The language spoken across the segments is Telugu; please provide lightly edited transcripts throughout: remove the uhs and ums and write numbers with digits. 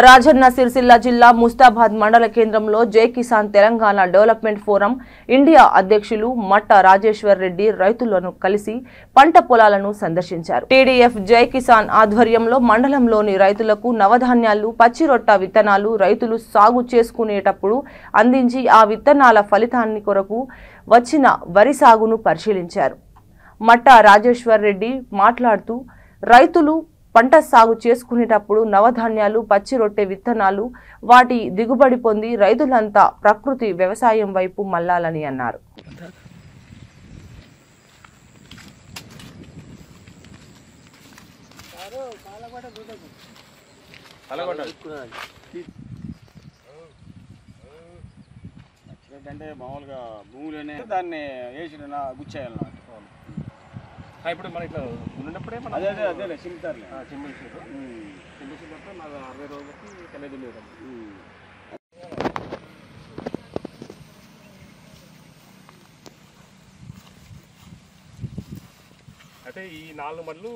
రాజన్న సిరిసిల్ల జిల్లా ముస్తాబాద్ మండల కేంద్రంలో జై Kisan Telangana development forum India అధ్యక్షులు మట్ట రాజేశ్వర్ రెడ్డి రైతులను కలిసి పంట పొలాలను సందర్శించారు. టీడీఎఫ్ జై కిసాన్ ఆధ్వర్యంలో మండలంలోని రైతులకు నవధాన్యాలు, పచ్చిరొట్ట విత్తనాలు రైతులు సాగు చేసుకునేటప్పుడు అందించి ఆ విత్తనాల ఫలితాన్ని కొరకు వచ్చిన వరి సాగును పరిశీలించారు. మట్ట రాజేశ్వర్ రెడ్డి మాట్లాడుతూ రైతులు పంట సాగు చేసుకునేటప్పుడు నవధాన్యాలు, పచ్చి రొట్టె విత్తనాలు వాటి దిగుబడి పొంది రైతులంతా ప్రకృతి వ్యవసాయం వైపు మళ్లాలని అన్నారు. అంటే మామూలుగా భూములనే దాన్ని వేసి గుచ్చేయాలన్నమాట. ఇప్పుడు మన ఇట్లా ఉన్నప్పుడే అదే అదే చింపుతారులే చింపేసారు. చింపేసినప్పుడు నాకు 60 రోజులకి తెలియదు లేదు. అయితే ఈ 4 మడులు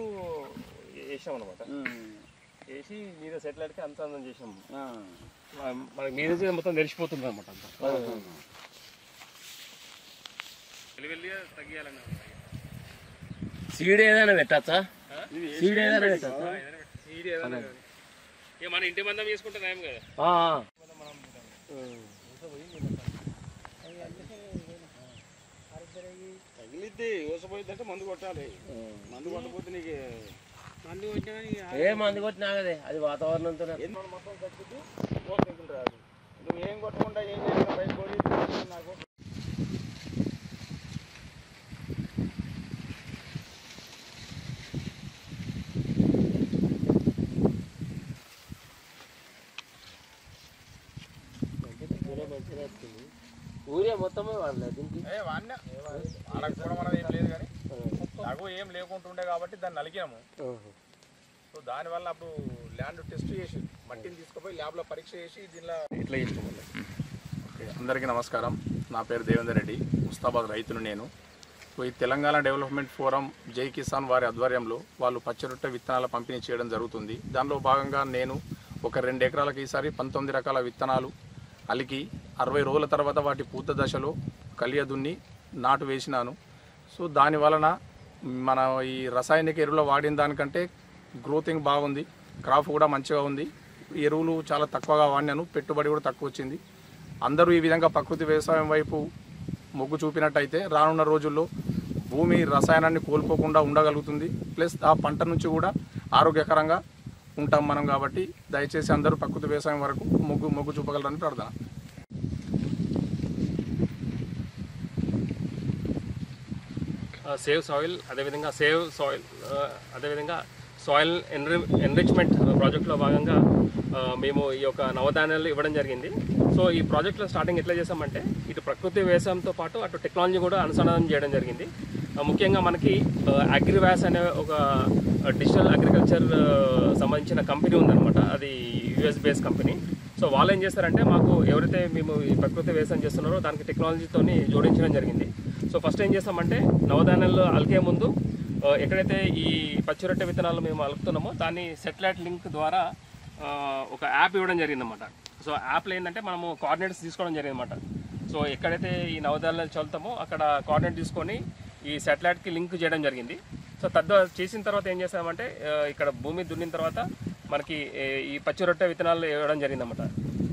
వేసాం అనమాట. వేసి మీద సెటిలైట్కి అంత అందం చేసాం. మనకి మీద మొత్తం తెలిసిపోతుంది అనమాట. అంతా వెళ్ళి తగ్గియాలన్నా సీడ్ ఏదైనా పెట్టచ్చా? సీడ్ ఏదైనా పెట్టచ్చా? సీడ్ ఏదైనా మన ఇంటి మందం చేసుకుంటే నయం కదా. తగిలిద్ది ఊసపోయిద్దంటే మందు కొట్టాలి. మందు కొట్టకపోతే నీకు ఏ మందు కొట్టినా కదే అది వాతావరణంతో మొత్తం తగ్గిద్ది. ఓట్లు రాదు. నువ్వు ఏం కొట్టకుండా ఏం చేసినా బయట పోయి నాకు ఊరే మొత్తమే వాడలేదు దీనికి. వాడకపోవడం అనేది ఏం లేదు, కానీ నాకు ఏం లేకుంటుండే కాబట్టి దాన్ని నలిగినాము. సో దానివల్ల అప్పుడు ల్యాండ్ టెస్ట్ చేసి మట్టిని తీసుకుపోయి ల్యాబ్లో పరీక్ష చేసి దీనిలో ఇట్లా చేసుకోవాలి. అందరికీ నమస్కారం. నా పేరు దేవేందర్ రెడ్డి, ముస్తాబాద్ రైతును నేను. సో ఈ తెలంగాణ డెవలప్మెంట్ ఫోరం జై కిసాన్ వారి ఆధ్వర్యంలో వాళ్ళు పచ్చిరొట్టె విత్తనాల పంపిణీ చేయడం జరుగుతుంది. దానిలో భాగంగా నేను ఒక 2 ఎకరాలకు ఈసారి 19 రకాల విత్తనాలు అలికి 60 రోజుల తర్వాత వాటి పూత దశలో కలియ దున్ని నాటు వేసినాను. సో దాని వలన మన ఈ రసాయనిక ఎరువులు వాడిన దానికంటే గ్రోతింగ్ బాగుంది, క్రాప్ కూడా మంచిగా ఉంది. ఎరువులు చాలా తక్కువగా వాడినాను, పెట్టుబడి కూడా తక్కువ వచ్చింది. అందరూ ఈ విధంగా ప్రకృతి వ్యవసాయం వైపు మొగ్గు చూపినట్టయితే రానున్న రోజుల్లో భూమి రసాయనాన్ని కోల్పోకుండా ఉండగలుగుతుంది. ప్లస్ ఆ పంట నుంచి కూడా ఆరోగ్యకరంగా ఉంటాం మనం. కాబట్టి దయచేసి అందరూ ప్రకృతి వ్యవసాయం వరకు మొగ్గు చూపగలరని ప్రార్థన. సేవ్ సాయిల్, అదేవిధంగా సాయిల్ ఎన్రిచ్మెంట్ ప్రాజెక్టులో భాగంగా మేము ఈ యొక్క నవధాన్యాలు ఇవ్వడం జరిగింది. సో ఈ ప్రాజెక్టులో స్టార్టింగ్ ఎట్లా చేసామంటే ఇటు ప్రకృతి వ్యవసాయంతో పాటు అటు టెక్నాలజీ కూడా అనుసంధానం చేయడం జరిగింది. ముఖ్యంగా మనకి అగ్రివాస్ అనే ఒక డిజిటల్ అగ్రికల్చర్ సంబంధించిన కంపెనీ ఉందన్నమాట. అది యుఎస్ బేస్డ్ కంపెనీ. సో వాళ్ళు ఏం చేస్తారంటే మాకు ఎవరైతే మేము ఈ ప్రకృతి వ్యవసాయం చేస్తున్నారో దానికి టెక్నాలజీతో జోడించడం జరిగింది. సో ఫస్ట్ ఏం చేస్తామంటే నవధాన్యాలు అలికే ముందు ఎక్కడైతే ఈ పచ్చిరొట్టె విత్తనాలు మేము అలుపుతున్నామో దాన్ని సెటిలైట్ లింక్ ద్వారా ఒక యాప్ ఇవ్వడం జరిగిందన్నమాట. సో యాప్లో ఏంటంటే మనము కోఆర్డినేట్స్ తీసుకోవడం జరిగిందన్నమాట. సో ఎక్కడైతే ఈ నవధాన్యాలు చల్లుతామో అక్కడ కోఆర్డినేట్ తీసుకొని ఈ శాటిలైట్కి లింక్ చేయడం జరిగింది. సో చేసిన తర్వాత ఏం చేస్తామంటే ఇక్కడ భూమి దున్నిన తర్వాత మనకి ఈ పచ్చిరొట్టె విత్తనాలు వేయడం జరిగిందన్నమాట.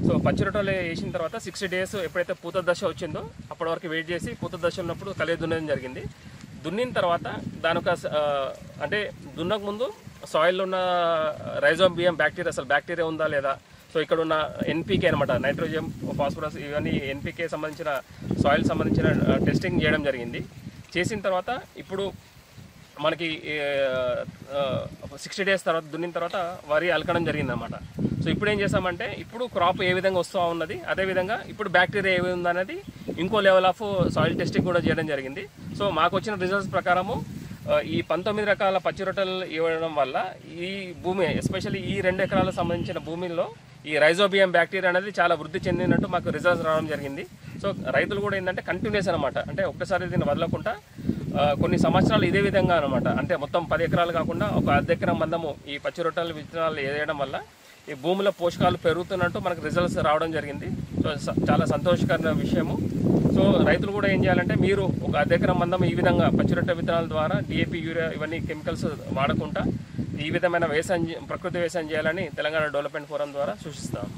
సో పచ్చిరొట్టెలు వేసిన తర్వాత 60 డేస్ ఎప్పుడైతే పూత దశ వచ్చిందో అప్పటి వరకు వెయిట్ చేసి పూత దశ ఉన్నప్పుడు కలియ దున్నడం జరిగింది. దున్నిన తర్వాత దాని ఒక అంటే దున్నక ముందు సాయిల్లో ఉన్న రైజోబియం బ్యాక్టీరియా, అసలు బ్యాక్టీరియా ఉందా లేదా, సో ఇక్కడ ఉన్న ఎన్పీకే అనమాట, నైట్రోజన్, ఫాస్ఫరస్, ఇవన్నీ ఎన్పీకే సంబంధించిన సాయిల్ సంబంధించిన టెస్టింగ్ చేయడం జరిగింది. చేసిన తర్వాత ఇప్పుడు మనకి 60 డేస్ తర్వాత దున్నిన తర్వాత వరి అలకడం జరిగిందన్నమాట. సో ఇప్పుడు ఏం చేసామంటే ఇప్పుడు క్రాప్ ఏ విధంగా వస్తూ ఉన్నది, అదేవిధంగా ఇప్పుడు బ్యాక్టీరియా ఏ విధంగా అనేది ఇంకో లెవెల్ ఆఫ్ సాయిల్ టెస్టింగ్ కూడా చేయడం జరిగింది. సో మాకు వచ్చిన రిజల్ట్స్ ప్రకారము ఈ 19 రకాల పచ్చిరొట్టెలు ఇవ్వడం వల్ల ఈ భూమి ఎస్పెషల్లీ ఈ 2 ఎకరాలకు సంబంధించిన భూమిలో ఈ రైజోబియం బ్యాక్టీరియా అనేది చాలా వృద్ధి చెందినట్టు మాకు రిజల్ట్స్ రావడం జరిగింది. సో రైతులు కూడా ఏంటంటే కంటిన్యూస్ అనమాట, అంటే ఒక్కసారి దీన్ని వదలకుండా కొన్ని సంవత్సరాలు ఇదే విధంగా అనమాట, అంటే మొత్తం 10 ఎకరాలు కాకుండా ఒక 1/2 ఎకరం మందము ఈ పచ్చి రొట్టెల విత్తనాలు వేయడం వల్ల ఈ భూమిలో పోషకాలు పెరుగుతున్నట్టు మనకు రిజల్ట్స్ రావడం జరిగింది. సో చాలా సంతోషకరమైన విషయము. సో రైతులు కూడా ఏం చేయాలంటే మీరు ఒక 1 ఎకరం మందం ఈ విధంగా పచ్చిరొట్టె విత్తనాల ద్వారా DAP, యూరియా ఇవన్నీ కెమికల్స్ వాడకుండా ఈ విధమైన వ్యవసాయం, ప్రకృతి వ్యవసాయం చేయాలని తెలంగాణ డెవలప్మెంట్ ఫోరం ద్వారా సూచిస్తాము.